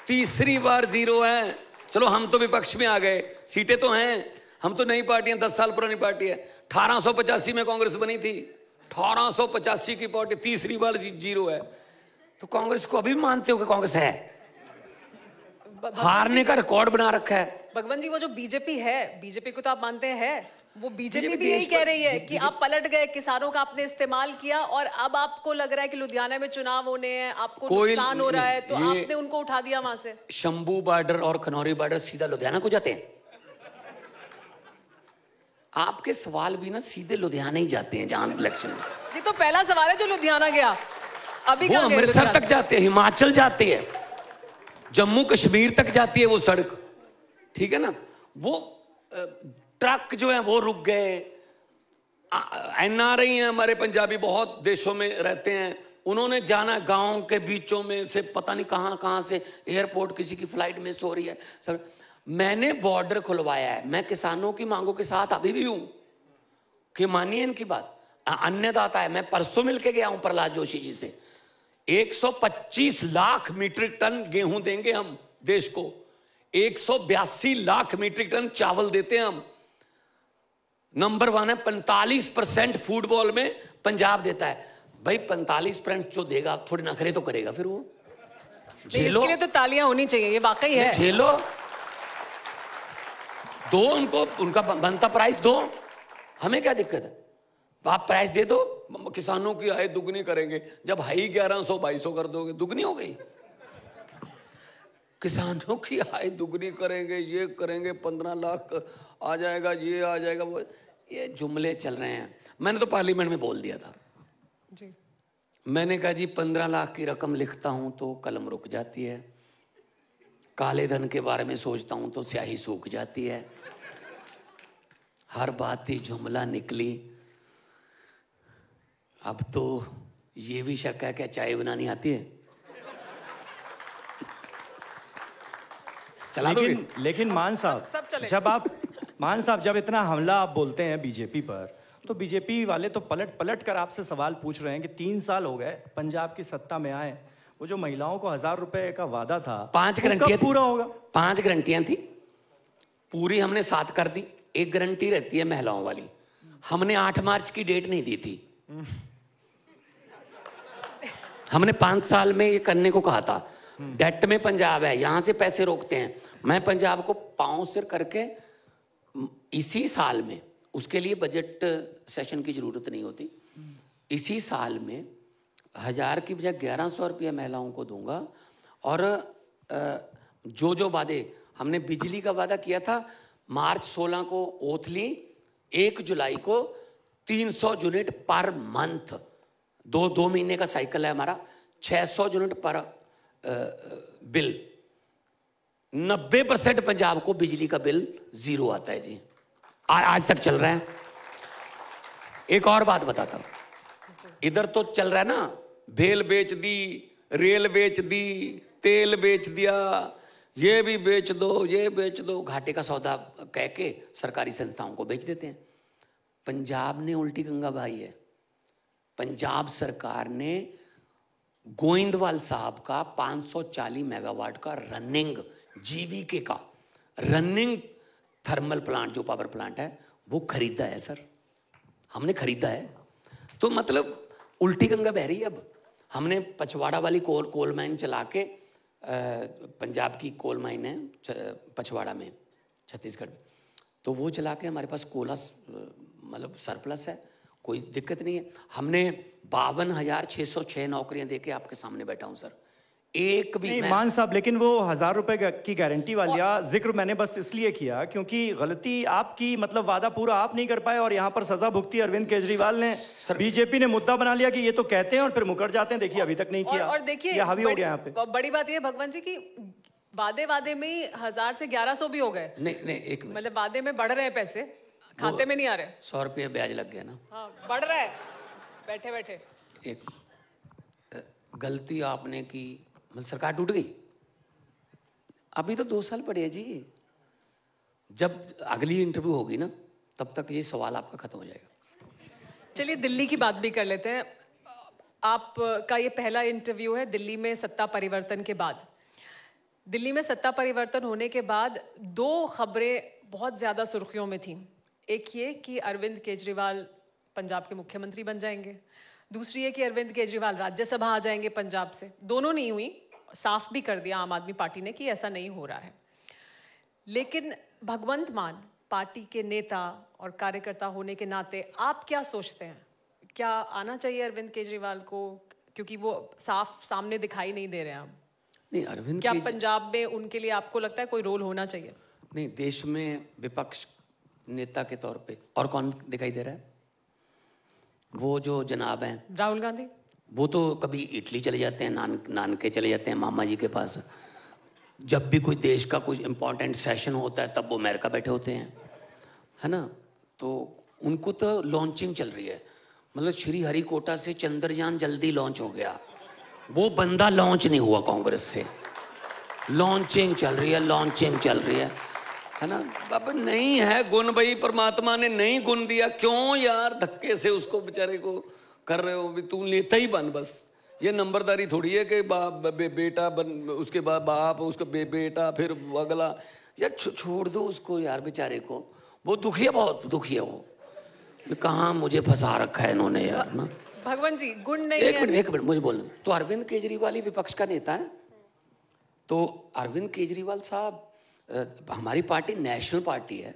तीसरी बार जीरो है। चलो हम तो विपक्ष में आ गए, सीटें तो हैं, हम तो नई पार्टी हैं, 10 साल पुरानी पार्टी है। 1885 में कांग्रेस बनी थी, 1885 की पार्टी, तीसरी बार जीरो है। तो कांग्रेस को अभी मानते हो कि कांग्रेस है? हारने का रिकॉर्ड बना रखा है। भगवान जी, वो जो बीजेपी है, बीजेपी को तो आप मानते हैं, वो बीजेपी भी यही कह रही है कि आप पलट गए, किसानों का आपने इस्तेमाल किया और अब आपको लग रहा है कि लुधियाना में चुनाव होने हैं, आपको नुकसान हो रहा है, तो आपने उनको उठा दिया वहां से। शंभू बॉर्डर और खनौरी बॉर्डर सीधा लुधियाना को जाते हैं। आपके सवाल भी ना सीधे लुधियाना ही जाते हैं जहां इलेक्शन। ये तो पहला सवाल है जो लुधियाना गया, अभी वो अमृतसर तक जाते हैं, हिमाचल जाते हैं, जम्मू कश्मीर तक जाती है वो सड़क, ठीक है ना। वो ट्रक जो है वो रुक गए। एनआरआई हैं हमारे पंजाबी, बहुत देशों में रहते हैं, उन्होंने जाना गांव के बीचों में से, पता नहीं कहां से एयरपोर्ट, किसी की फ्लाइट मिस हो रही है सब। मैंने बॉर्डर खुलवाया है, मैं किसानों की मांगों के साथ अभी भी हूं कि मानिए इनकी बात। अन्नदाता है, मैं परसों मिलके गया हूं प्रहलाद जोशी जी से, 125 लाख मीट्रिक टन गेहूं देंगे हम देश को, 182 लाख मीट्रिक टन चावल देते हैं हम। नंबर 1 है, 45% फूटबॉल में पंजाब देता है। भाई 45% जो देगा थोड़ी नखरे तो करेगा, फिर वो झेलो। इसके लिए तो तालियां होनी चाहिए, ये वाकई है। झेलो, दो उनको, उनका बनता प्राइस दो, हमें क्या दिक्कत है? आप प्राइस दे दो, किसानों की आय दुगनी करेंगे। जब हाई 1100-2200 कर दोगे, दुगनी हो गई। किसानों की आय दुगनी करेंगे, ये करेंगे, 15 लाख आ जाएगा, ये आ जाएगा, वो, ये जुमले चल रहे हैं। मैंने तो पार्लियामेंट में बोल दिया था जी। मैंने कहा जी 15 लाख की रकम लिखता हूं तो कलम रुक जाती है, काले धन के बारे में सोचता हूं तो स्याही सूख जाती है, हर बात ही जुमला निकली। अब तो ये भी शक है क्या चाय बनानी आती है? चला लेकिन मान साहब, जब इतना हमला आप बोलते हैं बीजेपी पर, तो बीजेपी वाले तो पलट पलट कर आपसे सवाल पूछ रहे हैं कि 3 साल हो गए पंजाब की सत्ता में आए, वो जो महिलाओं को 1000 रुपए का वादा था 5 गारंटियां पूरा होगा? 5 गारंटियां थी, पूरी हमने 7 कर दी। एक गारंटी रहती है महिलाओं वाली, हमने 8 मार्च की डेट नहीं दी थी। हमने 5 साल में ये करने को कहा था। डेट में पंजाब है, यहां से पैसे रोकते हैं। मैं पंजाब को पांव सिर करके इसी साल में, उसके लिए बजट सेशन की जरूरत नहीं होती, इसी साल में 1000 की बजाय 1100 रुपया महिलाओं को दूंगा। और जो वादे हमने, बिजली का वादा किया था, मार्च 16 को ओथ ली, 1 जुलाई को 300 यूनिट पर मंथ, 2 महीने का साइकिल है हमारा, 600 यूनिट पर बिल। 90% पंजाब को बिजली का बिल 0 आता है जी, आज तक चल रहा है। एक और बात बताता हूं, इधर तो चल रहा है ना, भेल बेच दी, रेल बेच दी, तेल बेच दिया, ये भी बेच दो, ये बेच दो, घाटे का सौदा कह के सरकारी संस्थाओं को बेच देते हैं। पंजाब ने उल्टी गंगा बहाई है। पंजाब सरकार ने गोविंदवाल साहब का 540 मेगावाट का रनिंग, जीवीके का रनिंग थर्मल प्लांट, जो पावर प्लांट है, वो खरीदा है सर, हमने खरीदा है। तो मतलब उल्टी गंगा बह रही है। अब हमने पछवाड़ा वाली कोल माइन चला के, पंजाब की कोल माइन है पछवाड़ा में, छत्तीसगढ़ में, तो वो चला के हमारे पास कोला मतलब सरप्लस है, कोई दिक्कत नहीं है। हमने 52,606 नौकरियां देके आपके सामने बैठा हूं सर, एक भी नहीं मान साहब, लेकिन वो 1000 रुपए की गारंटी वाला जिक्र मैंने बस इसलिए किया क्योंकि गलती आपकी, मतलब वादा पूरा आप नहीं कर पाए और यहाँ पर सजा भुगती अरविंद केजरीवाल ने। बीजेपी ने मुद्दा बना लिया कि ये तो कहते हैं और फिर मुकर जाते हैं, देखिए अभी तक नहीं किया। और देखिए हावी हो गया यहाँ पे। बड़ी बात ये भगवान जी की वादे में 1000 से 1100 भी हो गए। नहीं एक मतलब वादे में बढ़ रहे हैं पैसे, खाते में नहीं आ रहे। 100 रुपये ब्याज लग गया ना। हाँ, बढ़ रहा है बैठे बैठे। एक गलती आपने की, मतलब सरकार टूट गई। अभी तो 2 साल पड़े हैं जी, जब अगली इंटरव्यू होगी ना तब तक ये सवाल आपका खत्म हो जाएगा। चलिए दिल्ली की बात भी कर लेते हैं। आपका ये पहला इंटरव्यू है दिल्ली में सत्ता परिवर्तन के बाद। दिल्ली में सत्ता परिवर्तन होने के बाद 2 खबरें बहुत ज्यादा सुर्खियों में थीं। एक ये कि अरविंद केजरीवाल पंजाब के मुख्यमंत्री बन जाएंगे, दूसरी है कि अरविंद केजरीवाल राज्यसभा आ जाएंगे पंजाब से। दोनों नहीं हुई, साफ भी कर दिया आम आदमी पार्टी ने कि ऐसा नहीं हो रहा है। लेकिन भगवंत मान पार्टी के नेता और कार्यकर्ता होने के नाते आप क्या सोचते हैं, क्या आना चाहिए अरविंद केजरीवाल को, क्योंकि वो साफ सामने दिखाई नहीं दे रहे हैं अब? नहीं, अरविंद क्या पंजाब में उनके लिए आपको लगता है कोई रोल होना चाहिए? नहीं, देश में विपक्ष नेता के तौर पे और कौन दिखाई दे रहा है? वो जो जनाब हैं राहुल गांधी, वो तो कभी इटली चले जाते हैं, नानके चले जाते हैं मामा जी के पास। जब भी कोई देश का कोई इंपॉर्टेंट सेशन होता है तब वो अमेरिका बैठे होते हैं, है ना। तो उनको तो लॉन्चिंग चल रही है, मतलब श्री हरिकोटा से चंद्रयान जल्दी लॉन्च हो गया, वो बंदा लॉन्च नहीं हुआ कांग्रेस से। लॉन्चिंग चल रही है, लॉन्चिंग चल रही है ना। अब नहीं है गुण भाई, परमात्मा ने नहीं गुण दिया, क्यों यार धक्के से उसको बेचारे को कर रहे हो? भी तू नेता ही बन बस। ये नंबरदारी थोड़ी है कि बेटा बन, उसके बाद बाप, उसका बेटा, फिर अगला। यार छोड़ दो उसको यार, बेचारे को। वो दुखी है, बहुत दुखी है वो। कहाँ मुझे फंसा रखा है इन्होंने यार ना। भगवान जी गुण नहीं है। एक मिनट मुझे बोलना। तो अरविंद केजरीवाल ही विपक्ष का नेता है। तो अरविंद केजरीवाल साहब, हमारी पार्टी नेशनल पार्टी है।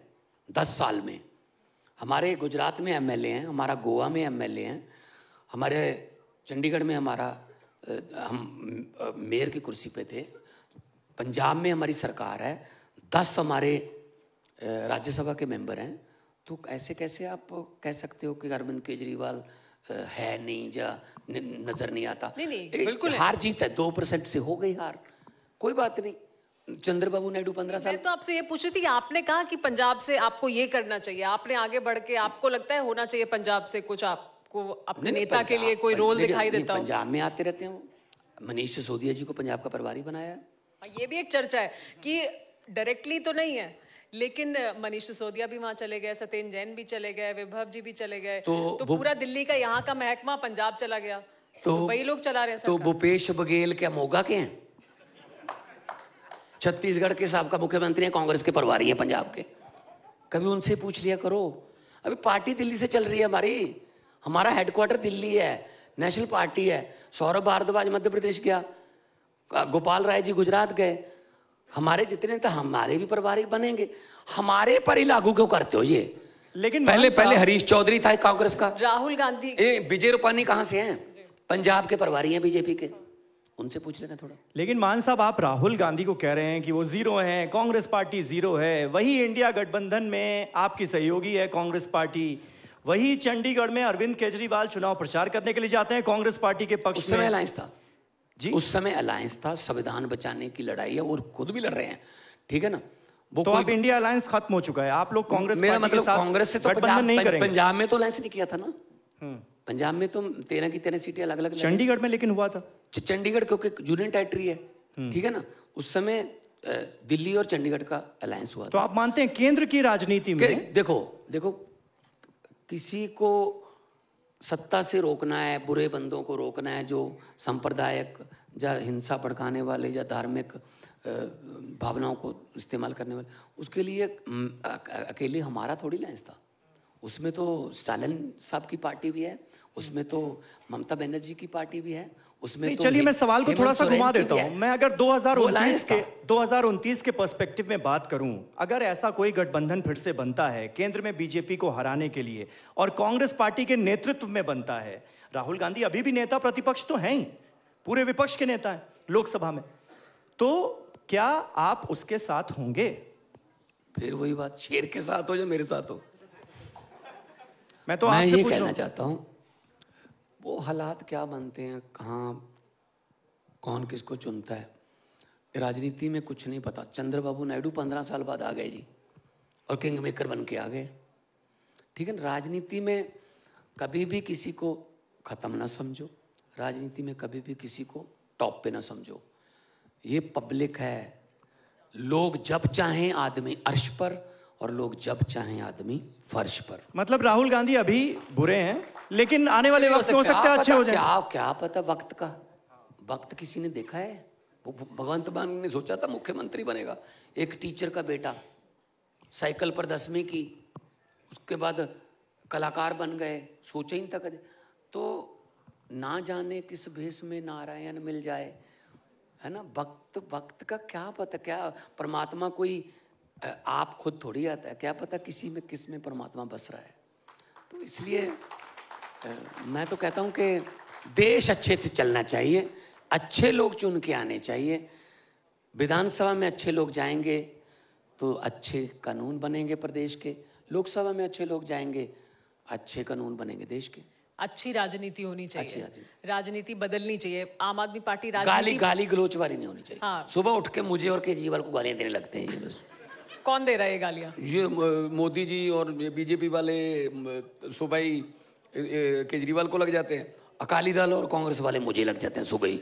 10 साल में हमारे गुजरात में एमएलए हैं, हमारा गोवा में एमएलए हैं, हमारे चंडीगढ़ में हमारा हम मेयर की कुर्सी पे थे, पंजाब में हमारी सरकार है, 10 हमारे राज्यसभा के मेंबर हैं। तो ऐसे कैसे आप कह सकते हो कि अरविंद केजरीवाल है नहीं या नजर नहीं आता। नहीं, बिल्कुल हार जीत है, 2% से हो गई हार, कोई बात नहीं। चंद्रबाबू नायडू 15 साल। मैं तो आपसे ये पूछ रही थी कि आपने कहा कि पंजाब से आपको ये करना चाहिए, आपने आगे बढ़ के आपको लगता है होना चाहिए पंजाब से कुछ आपको अपने नेता के लिए कोई रोल दिखाई देता हो? पंजाब में आते रहते हैं, मनीष सिसोदिया जी को पंजाब का प्रभारी बनाया है। ये भी एक चर्चा है कि डायरेक्टली तो नहीं है, लेकिन मनीष सिसोदिया भी वहां चले गए, सत्येंद्र जैन भी चले गए, विभव जी भी चले गए, तो पूरा दिल्ली का यहाँ का महकमा पंजाब चला गया, तो वही लोग चला रहे हैं। तो भूपेश बघेल क्या मोगा के हैं? छत्तीसगढ़ के साहब का मुख्यमंत्री हैं, कांग्रेस के प्रभारी हैं पंजाब के, कभी उनसे पूछ लिया करो। अभी पार्टी दिल्ली से चल रही है हमारी, हमारा हेडक्वार्टर दिल्ली है, नेशनल पार्टी है। सौरभ भारद्वाज मध्य प्रदेश गया, गोपाल राय जी गुजरात गए, हमारे जितने तो हमारे भी प्रभारी बनेंगे। हमारे पर ही लागू क्यों करते हो ये? लेकिन पहले हरीश चौधरी था कांग्रेस का, राहुल गांधी, विजय रूपानी कहां से हैं? पंजाब के प्रभारी हैं बीजेपी के, उनसे पूछ लेना थोड़ा। लेकिन मान साहब, आप राहुल गांधी को कह रहे हैं कि वो जीरो हैं, कांग्रेस पार्टी जीरो है, वही इंडिया गठबंधन में आपकी सहयोगी है कांग्रेस पार्टी, वही चंडीगढ़ में अरविंद केजरीवाल चुनाव प्रचार करने के लिए जाते हैं कांग्रेस पार्टी के पक्ष में। उस समय अलायंस था जी, उस समय अलायंस था, संविधान बचाने की लड़ाई है और खुद भी लड़ रहे हैं, ठीक है ना। वो तो आप इंडिया अलायंस खत्म हो चुका है, आप लोग कांग्रेस मेरा पार्टी मतलब के साथ कांग्रेस से तो गठबंधन नहीं करेंगे। पंजाब में तो अलायंस नहीं किया था ना, पंजाब में तो 13 की 13 सीटें अलग अलग। चंडीगढ़ में लेकिन हुआ था। चंडीगढ़ क्योंकि यूनियन टेरिटरी है, ठीक है ना, उस समय दिल्ली और चंडीगढ़ का अलायंस हुआ। तो आप मानते हैं केंद्र की राजनीति में देखो किसी को सत्ता से रोकना है, बुरे बंदों को रोकना है, जो सांप्रदायिक या हिंसा भड़काने वाले या धार्मिक भावनाओं को इस्तेमाल करने वाले, उसके लिए अकेले हमारा थोड़ी अलायंस था। उसमें तो स्टालिन साहब की पार्टी भी है, उसमें तो ममता बनर्जी की पार्टी भी है, उसमें तो चलिए मैं सवाल को थोड़ा सा घुमा देता हूं। मैं अगर 2029 के पर्सपेक्टिव में बात करूं, अगर ऐसा कोई गठबंधन फिर से बनता है केंद्र में बीजेपी को हराने के लिए और कांग्रेस पार्टी के नेतृत्व में बनता है, राहुल गांधी अभी भी नेता प्रतिपक्ष तो हैं ही, पूरे विपक्ष के नेता हैं लोकसभा में, तो क्या आप उसके साथ होंगे? फिर वही बात, शेर के साथ हो या मेरे साथ हो। मैं तो मैं आपसे ये पूछ कहना चाहता हूं, वो हालात क्या बनते हैं, कहाँ कौन किसको चुनता है, राजनीति में कुछ नहीं पता। चंद्रबाबू नायडू 15 साल बाद आ गए जी, और किंग मेकर बन के आ गए, ठीक है ना। राजनीति में कभी भी किसी को खत्म ना समझो, राजनीति में कभी भी किसी को टॉप पे ना समझो। ये पब्लिक है, लोग जब चाहें आदमी अर्श पर और लोग जब चाहें आदमी फर्श पर। मतलब राहुल गांधी अभी बुरे हैं, लेकिन आने वाले वक्त में हो सकता है अच्छे हो जाए। क्या पता वक्त का, वक्त किसी ने देखा है? वो भगवंत मान ने सोचा था मुख्यमंत्री बनेगा, एक टीचर का बेटा, साइकिल पर 10वीं की, उसके बाद कलाकार बन गए, सोचा ही नहीं था कभी। तो ना जाने किस भेष में नारायण मिल जाए, है ना। वक्त का क्या पता, क्या परमात्मा कोई आप खुद थोड़ी आता है, क्या पता किसी में किस में परमात्मा बस रहा है। तो इसलिए मैं तो कहता हूं कि देश अच्छे से चलना चाहिए, अच्छे लोग चुन के आने चाहिए। विधानसभा में अच्छे लोग जाएंगे तो अच्छे कानून बनेंगे प्रदेश के, लोकसभा में अच्छे लोग जाएंगे, अच्छे कानून बनेंगे देश के। अच्छी राजनीति होनी चाहिए, अच्छी राजनीति बदलनी चाहिए। आम आदमी पार्टी गाली गलोच वाली नहीं होनी चाहिए। हाँ। सुबह उठ के मुझे और केजरीवाल को गालियां देने लगते हैं, बस। कौन दे रहा है ये गालियां? ये मोदी जी और बीजेपी वाले सुबह ही केजरीवाल को लग जाते हैं, अकाली दल और कांग्रेस वाले मुझे लग जाते हैं सुबह ही।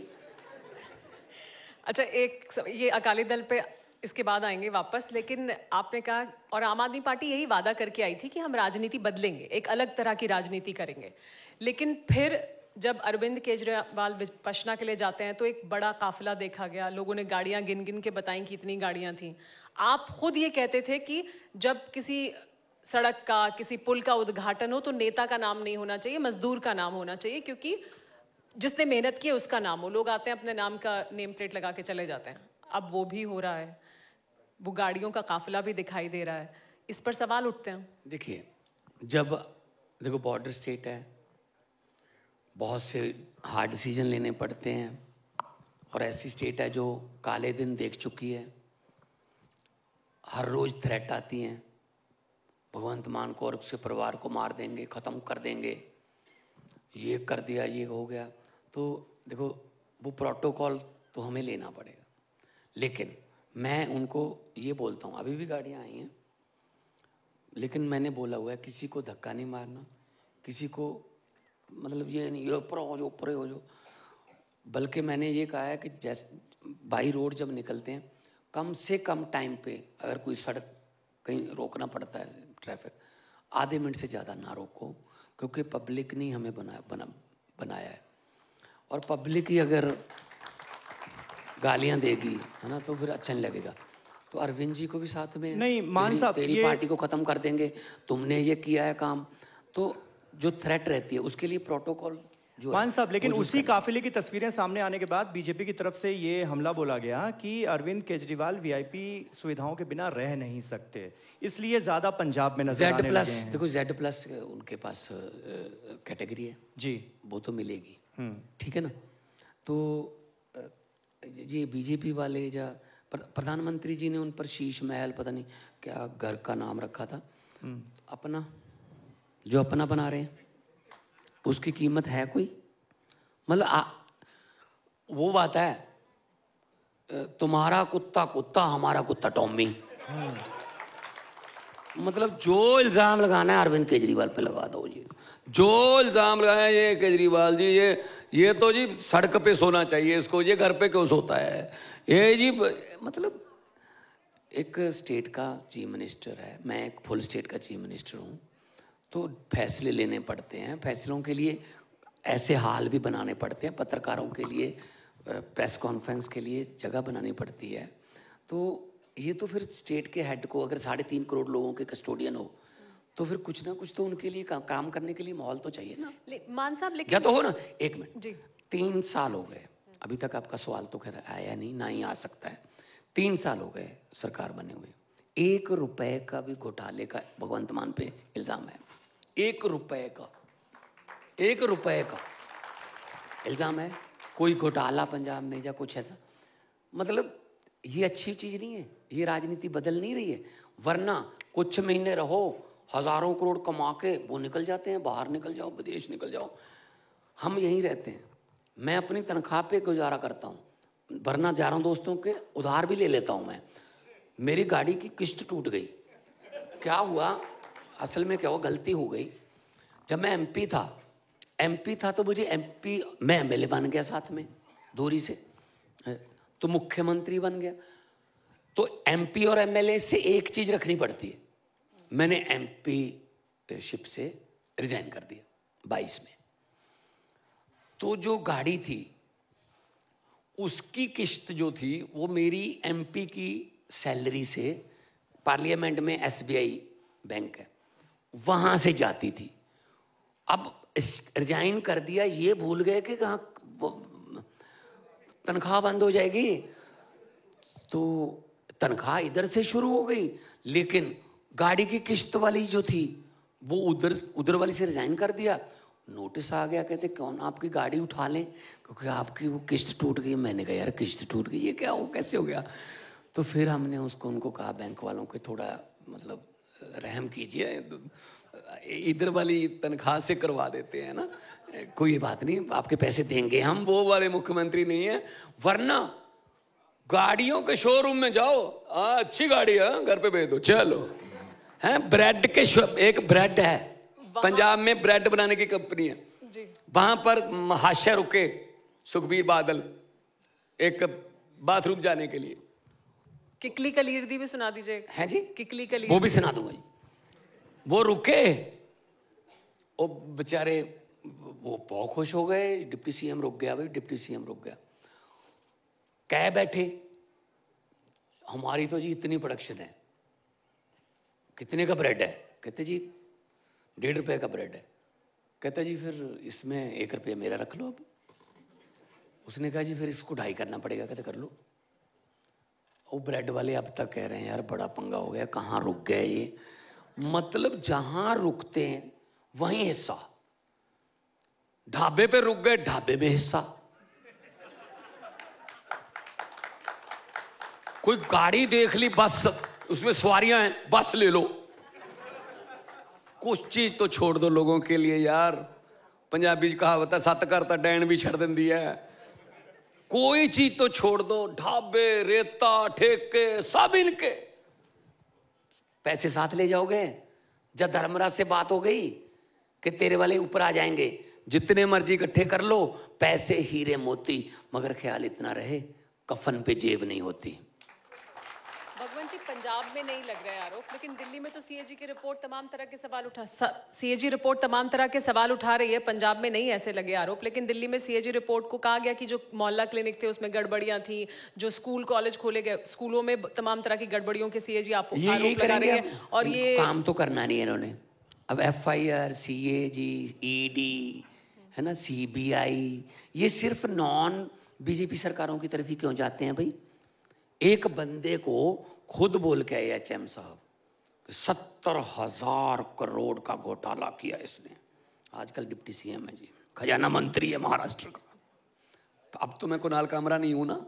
अच्छा, ये अकाली दल पे इसके बाद आएंगे वापस, लेकिन आपने कहा, और आम आदमी पार्टी यही वादा करके आई थी कि हम राजनीति बदलेंगे, एक अलग तरह की राजनीति करेंगे। लेकिन फिर जब अरविंद केजरीवाल विपश्यना के लिए जाते हैं तो एक बड़ा काफिला देखा गया, लोगों ने गाड़ियां गिन गिन के बताई कि इतनी गाड़ियां थी। आप खुद ये कहते थे कि जब किसी सड़क का, किसी पुल का उद्घाटन हो तो नेता का नाम नहीं होना चाहिए, मजदूर का नाम होना चाहिए, क्योंकि जिसने मेहनत की उसका नाम हो। लोग आते हैं अपने नाम का नेम प्लेट लगा के चले जाते हैं। अब वो भी हो रहा है, वो गाड़ियों का काफिला भी दिखाई दे रहा है। इस पर सवाल उठते हैं। देखिए, देखो बॉर्डर स्टेट है, बहुत से हार्ड डिसीजन लेने पड़ते हैं, और ऐसी स्टेट है जो काले दिन देख चुकी है, हर रोज थ्रेट आती हैं, भगवंत मान को और उसके परिवार को मार देंगे, खत्म कर देंगे। ये कर दिया, ये हो गया। तो देखो वो प्रोटोकॉल तो हमें लेना पड़ेगा, लेकिन मैं उनको ये बोलता हूँ, अभी भी गाड़ियाँ आई हैं, लेकिन मैंने बोला हुआ है किसी को धक्का नहीं मारना, किसी को मतलब ये नहीं ये ऊपर हो जाओ ऊपर हो जाओ, बल्कि मैंने ये कहा है कि जैसे बाई रोड जब निकलते हैं कम से कम टाइम पे अगर कोई सड़क कहीं रोकना पड़ता है ट्रैफिक, आधे मिनट से ज़्यादा ना रोको, क्योंकि पब्लिक ने हमें बनाया है। और पब्लिक ही अगर गालियां देगी है ना तो फिर अच्छा नहीं लगेगा। तो अरविंद जी को भी साथ में नहीं मान साहब, तेरी पार्टी को ख़त्म कर देंगे, तुमने ये किया है काम, तो जो थ्रेट रहती है उसके लिए प्रोटोकॉल जो मान साहब, लेकिन उसी काफिले की तस्वीरें सामने आने के बाद बीजेपी की तरफ से ये हमला बोला गया कि अरविंद केजरीवाल वीआईपी सुविधाओं के बिना रह नहीं सकते, इसलिए ज्यादा पंजाब में नजर आने लगे हैं। देखो Z+ उनके पास कैटेगरी है जी, वो तो मिलेगी, ठीक है ना। तो ये बीजेपी वाले या प्रधानमंत्री जी ने उन पर शीश महल पता नहीं क्या घर का नाम रखा था, अपना जो अपना बना रहे हैं उसकी कीमत है कोई? मतलब वो बात है तुम्हारा कुत्ता कुत्ता हमारा कुत्ता टॉमी। मतलब जो इल्जाम लगाना है अरविंद केजरीवाल पे लगा दो जी, जो इल्जाम लगाया है ये केजरीवाल जी ये तो जी सड़क पे सोना चाहिए इसको, ये घर पे क्यों सोता है ये जी। मतलब एक स्टेट का चीफ मिनिस्टर है, मैं एक फुल स्टेट का चीफ मिनिस्टर हूँ, तो फैसले लेने पड़ते हैं, फैसलों के लिए ऐसे हाल भी बनाने पड़ते हैं, पत्रकारों के लिए प्रेस कॉन्फ्रेंस के लिए जगह बनानी पड़ती है। तो ये तो फिर स्टेट के हेड को अगर 3.5 करोड़ लोगों के कस्टोडियन हो तो फिर कुछ ना कुछ तो उनके लिए काम करने के लिए माहौल तो चाहिए ना। मान साहब लेकिन या तो हो ना, एक मिनट जी 3 साल हो गए, अभी तक आपका सवाल तो खैर आया नहीं, ना ही आ सकता है। 3 साल हो गए सरकार बने हुए, 1 रुपए का भी घोटाले का भगवंत मान पे इल्जाम है, 1 रुपए का इल्जाम है। कोई घोटाला पंजाब में या कुछ ऐसा, मतलब ये अच्छी चीज नहीं है, ये राजनीति बदल नहीं रही है। वरना कुछ महीने रहो, हजारों करोड़ कमा के वो निकल जाते हैं, बाहर निकल जाओ, विदेश निकल जाओ, हम यहीं रहते हैं। मैं अपनी तनख्वाह पे गुजारा करता हूँ, वरना जा रहा हूँ दोस्तों के उधार भी ले लेता हूँ मैं। मेरी गाड़ी की किस्त टूट गई, क्या हुआ असल में क्या हुआ, गलती हो गई। जब मैं एमपी था तो मुझे मैं एमएलए बन गया, साथ में दूरी से तो मुख्यमंत्री बन गया। तो एमपी और एमएलए से एक चीज रखनी पड़ती है, मैंने एमपी शिप से रिजाइन कर दिया 22 में। तो जो गाड़ी थी उसकी किस्त जो थी वो मेरी एमपी की सैलरी से, पार्लियामेंट में एसबीआई बैंक है वहां से जाती थी। अब रिजाइन कर दिया, ये भूल गए कि कहाँ तनख्वाह बंद हो जाएगी, तो तनख्वाह इधर से शुरू हो गई, लेकिन गाड़ी की किस्त वाली जो थी वो उधर वाली से रिजाइन कर दिया। नोटिस आ गया, कहते कौन आपकी गाड़ी उठा लें क्योंकि आपकी वो किस्त टूट गई। मैंने कहा यार किस्त टूट गई, ये क्या हो, कैसे हो गया? तो फिर हमने उनको कहा बैंक वालों को थोड़ा मतलब रहम कीजिए, इधर वाली तनख्वाह से करवा देते हैं ना, कोई बात नहीं आपके पैसे देंगे हम, वो वाले मुख्यमंत्री नहीं है। वरना गाड़ियों के शोरूम में जाओ, अच्छी गाड़ी है घर पे भेज दो, चलो है। ब्रेड के एक ब्रेड है पंजाब में, ब्रेड बनाने की कंपनी है जी, वहां पर हाशिया रुके सुखबीर बादल एक बाथरूम जाने के लिए। किकली कलीरदी भी सुना दीजिए। है जी, किकली कलीरदी वो भी सुना दूंगा जी। वो रुके, वो बेचारे वो बहुत खुश हो गए, डिप्टी सीएम रुक गया, भाई डिप्टी सीएम रुक गया। कह बैठे हमारी तो जी इतनी प्रोडक्शन है, कितने का ब्रेड है? कहते जी 1.5 रुपए का ब्रेड है। कहता जी फिर इसमें 1 रुपया मेरा रख लो। अब उसने कहा जी फिर इसको 2.5 करना पड़ेगा। कहते कर लो। वो ब्रेड वाले अब तक कह रहे हैं यार बड़ा पंगा हो गया, कहाँ रुक गए ये। मतलब जहां रुकते हैं वहीं हिस्सा, ढाबे पे रुक गए ढाबे में हिस्सा, कोई गाड़ी देख ली बस उसमें सवारियां हैं बस ले लो। कुछ चीज तो छोड़ दो लोगों के लिए यार, पंजाबी च कहावत है, सत कर तो डैन भी छड़ देंदी है। कोई चीज तो छोड़ दो, ढाबे, रेता, ठेके सब इनके। पैसे साथ ले जाओगे? जब धर्मराज से बात हो गई कि तेरे वाले ऊपर आ जाएंगे, जितने मर्जी इकट्ठे कर लो, पैसे हीरे मोती, मगर ख्याल इतना रहे कफन पे जेब नहीं होती। भगवंत जी, पंजाब में नहीं लग रहा है आरोप, लेकिन दिल्ली में तो सीएजी की रिपोर्ट तमाम तरह के सवाल सीएजी रिपोर्ट तमाम तरह के सवाल उठा रही है। पंजाब में नहीं ऐसे लगे आरोप, लेकिन दिल्ली में सीएजी रिपोर्ट को कहा गया कि जो मोहल्ला क्लिनिक थे उसमें गड़बड़ियां थी, जो स्कूल कॉलेज खोले गए स्कूलों में तमाम तरह की गड़बड़ियों के सीएजी आरोप लगा रही है। और ये काम तो करना नहीं है इन्होंने। अब FIR, CAG, ED है ना, CBI, ये सिर्फ नॉन बीजेपी सरकारों की तरफ ही क्यों जाते हैं भाई? एक बंदे को खुद बोल के आए HM साहब, 70,000 करोड़ का घोटाला किया इसने। आजकल डिप्टी CM है जी, खजाना मंत्री है महाराष्ट्र का। अब तो मैं कुणाल कामरा नहीं हूं ना।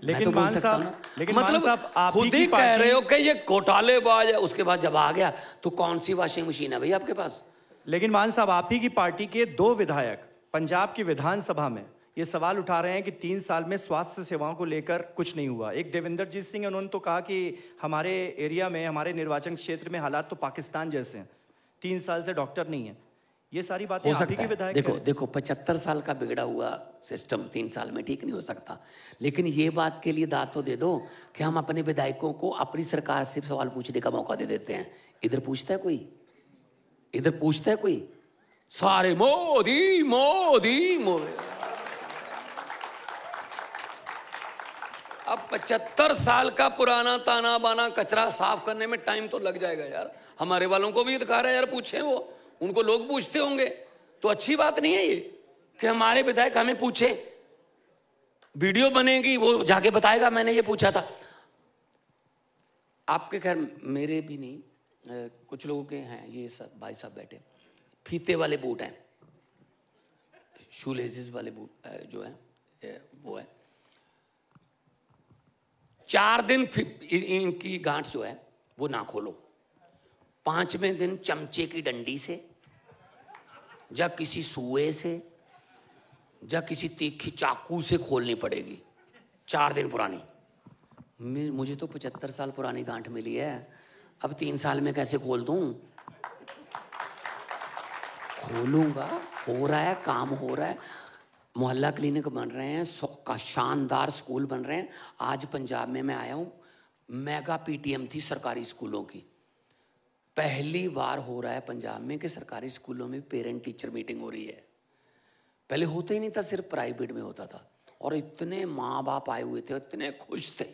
लेकिन तो मान साहब, लेकिन मतलब साहब आप खुद ही कह रहे हो कि ये घोटालेबाज है, उसके बाद जब आ गया तो कौन सी वॉशिंग मशीन है भाई आपके पास? लेकिन मान साहब, आप ही की पार्टी के 2 विधायक पंजाब की विधानसभा में ये सवाल उठा रहे हैं कि 3 साल में स्वास्थ्य सेवाओं को लेकर कुछ नहीं हुआ। एक देवेंद्रजीत सिंह, उन्होंने तो कहा कि हमारे एरिया में, हमारे निर्वाचन क्षेत्र में हालात तो पाकिस्तान जैसे हैं, 3 साल से डॉक्टर नहीं है। ये सारी बातें आप ही के विधायक देखो 75 साल का बिगड़ा हुआ सिस्टम 3 साल में ठीक नहीं हो सकता। लेकिन ये बात के लिए दाद तो दे दो कि हम अपने विधायकों को अपनी सरकार से सवाल पूछने का मौका दे देते हैं। इधर पूछता है कोई? इधर पूछता है कोई? सारे मोदी मोदी मोदी। अब 75 साल का पुराना ताना बाना कचरा साफ करने में टाइम तो लग जाएगा यार। हमारे वालों को भी अधिकार है यार, पूछे वो, उनको लोग पूछते होंगे तो अच्छी बात नहीं है ये कि हमारे विधायक हमें पूछे। वीडियो बनेगी, वो जाके बताएगा मैंने ये पूछा था। आपके खैर मेरे भी नहीं, कुछ लोगों के हैं। ये सब भाई साहब बैठे, फीते वाले बूट हैं, शूलेसेस वाले बूट जो है वो है। 4 दिन इनकी गांठ जो है वो ना खोलो, 5वें दिन चमचे की डंडी से या किसी सुए से या किसी तीखी चाकू से खोलनी पड़ेगी। 4 दिन पुरानी। मुझे तो 75 साल पुरानी गांठ मिली है, अब 3 साल में कैसे खोल दूं? खोलूंगा, हो रहा है, काम हो रहा है। मोहल्ला क्लिनिक बन रहे हैं, का शानदार स्कूल बन रहे हैं। आज पंजाब में मैं आया हूं, मेगा PTM थी सरकारी स्कूलों की। पहली बार हो रहा है पंजाब में कि सरकारी स्कूलों में पेरेंट टीचर मीटिंग हो रही है। पहले होता ही नहीं था, सिर्फ प्राइवेट में होता था। और इतने माँ बाप आए हुए थे, इतने खुश थे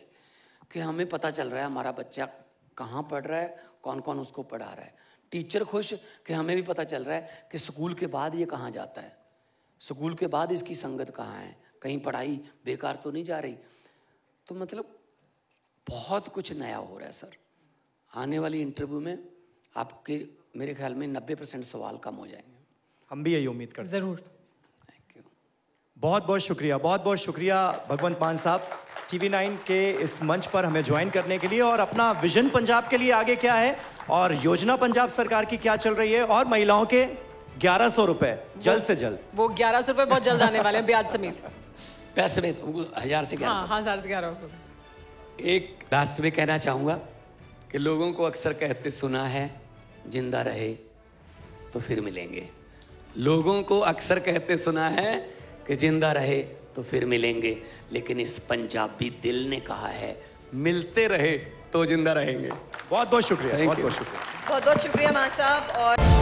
कि हमें पता चल रहा है हमारा बच्चा कहाँ पढ़ रहा है, कौन कौन उसको पढ़ा रहा है। टीचर खुश कि हमें भी पता चल रहा है कि स्कूल के बाद ये कहाँ जाता है, स्कूल के बाद इसकी संगत कहाँ है, कहीं पढ़ाई बेकार तो नहीं जा रही। तो मतलब बहुत कुछ नया हो रहा है सर। आने वाली इंटरव्यू में आपके मेरे ख्याल में 90% सवाल कम हो जाएंगे। हम भी यही उम्मीद करते हैं। जरूर। थैंक यू, बहुत बहुत शुक्रिया, बहुत बहुत शुक्रिया भगवंत मान साहब, TV9 के इस मंच पर हमें ज्वाइन करने के लिए। और अपना विजन पंजाब के लिए आगे क्या है और योजना पंजाब सरकार की क्या चल रही है, और महिलाओं के 1100 रुपए जल्द से जल्द। वो 1100 रुपए बहुत जल्द आने वाले हैं, ब्याज समेत। ब्याज समेत 1000 से 1100। हाँ, 1000 से 1100। एक लास्ट में कहना चाहूँगा कि लोगों को अक्सर कहते सुना है, जिंदा रहे तो फिर मिलेंगे। लोगों को अक्सर कहते सुना है कि जिंदा रहे तो फिर मिलेंगे, लेकिन इस पंजाबी दिल ने कहा है मिलते रहे तो जिंदा रहेंगे। बहुत बहुत शुक्रिया, बहुत बहुत शुक्रिया, बहुत बहुत शुक्रिया मान साहब। और